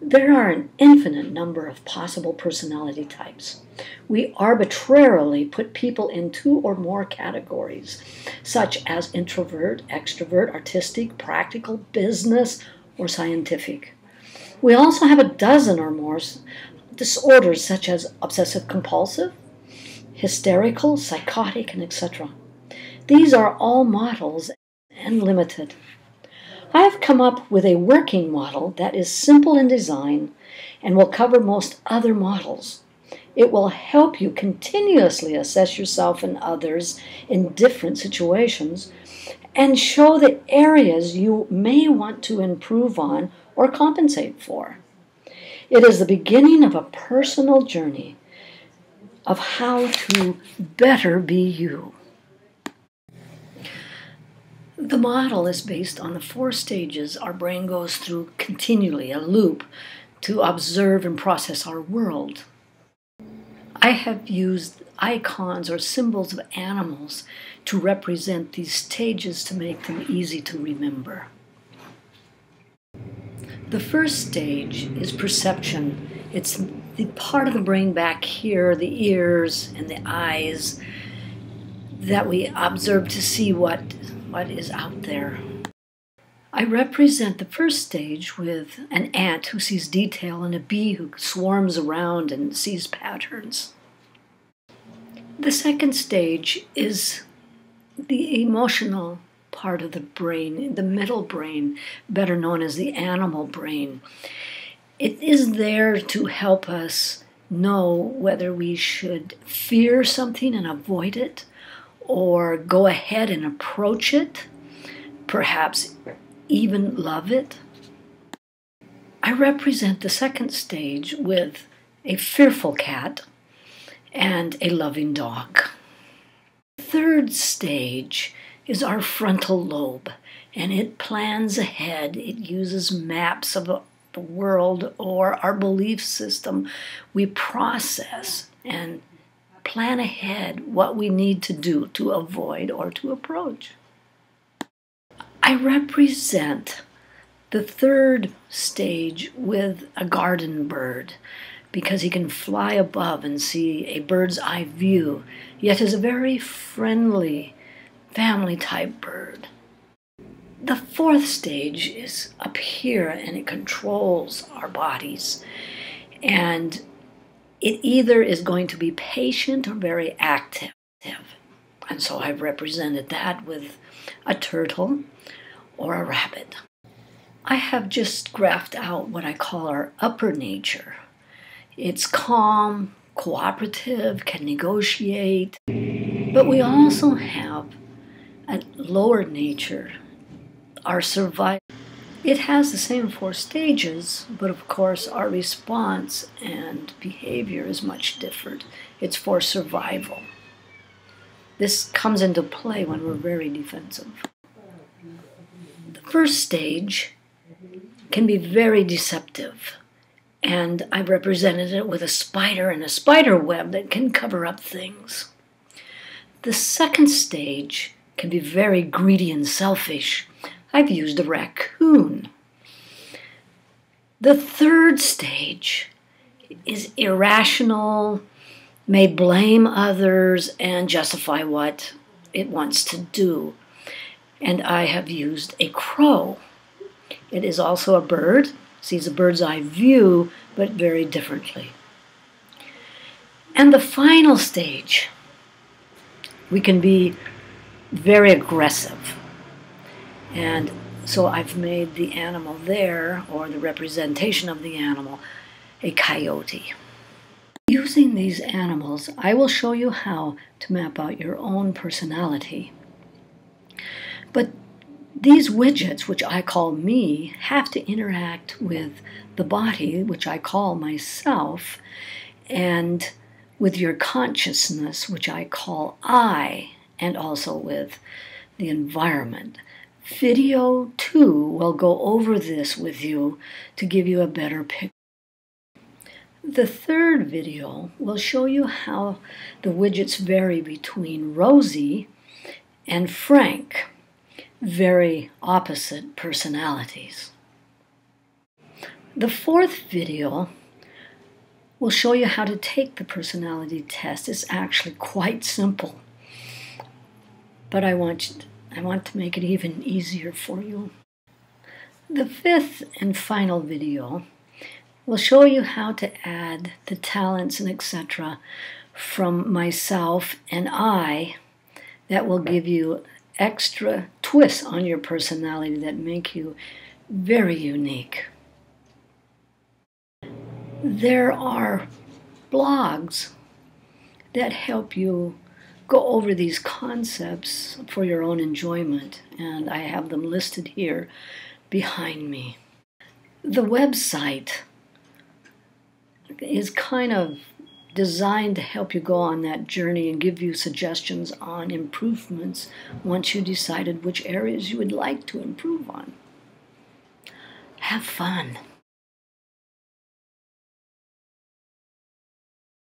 There are an infinite number of possible personality types. We arbitrarily put people in 2 or more categories, such as introvert, extrovert, artistic, practical, business, or scientific. We also have a dozen or more disorders such as obsessive-compulsive, hysterical, psychotic, and etc. These are all models and limited. I have come up with a working model that is simple in design and will cover most other models. It will help you continuously assess yourself and others in different situations and show the areas you may want to improve on or compensate for. It is the beginning of a personal journey of how to better be you. The model is based on the 4 stages our brain goes through continually, a loop, to observe and process our world. I have used icons or symbols of animals to represent these stages to make them easy to remember. The first stage is perception. It's the part of the brain back here, the ears and the eyes, that we observe to see what is out there. I represent the first stage with an ant who sees detail and a bee who swarms around and sees patterns. The second stage is the emotional part of the brain, the middle brain, better known as the animal brain. It is there to help us know whether we should fear something and avoid it, or go ahead and approach it, perhaps even love it. I represent the second stage with a fearful cat and a loving dog. The third stage is our frontal lobe, and it plans ahead. It uses maps of the world or our belief system. We process and plan ahead what we need to do to avoid or to approach. I represent the third stage with a garden bird because he can fly above and see a bird's eye view, yet is a very friendly family type bird. The fourth stage is up here and it controls our bodies, and it either is going to be patient or very active. And so I've represented that with a turtle or a rabbit. I have just graphed out what I call our upper nature. It's calm, cooperative, can negotiate, but we also have a lower nature, our survival. It has the same 4 stages, but of course our response and behavior is much different. It's for survival. This comes into play when we're very defensive. The first stage can be very deceptive, and I represented it with a spider and a spider web that can cover up things. The second stage can be very greedy and selfish. I've used a raccoon. The third stage is irrational, may blame others and justify what it wants to do. And I have used a crow. It is also a bird, sees a bird's eye view, but very differently. And the final stage, we can be very aggressive. And so I've made the animal there, or the representation of the animal, a coyote. Using these animals, I will show you how to map out your own personality. But these widgets, which I call me, have to interact with the body, which I call myself, and with your consciousness, which I call I, and also with the environment. Video 2 will go over this with you to give you a better picture. The third video will show you how the widgets vary between Rosie and Frank, very opposite personalities. The fourth video will show you how to take the personality test. It's actually quite simple, but I want to make it even easier for you. The fifth and final video will show you how to add the talents and etc. from myself and I that will give you extra twists on your personality that make you very unique. There are blogs that help you go over these concepts for your own enjoyment, and I have them listed here behind me. The website is kind of designed to help you go on that journey and give you suggestions on improvements once you decided which areas you would like to improve on. Have fun.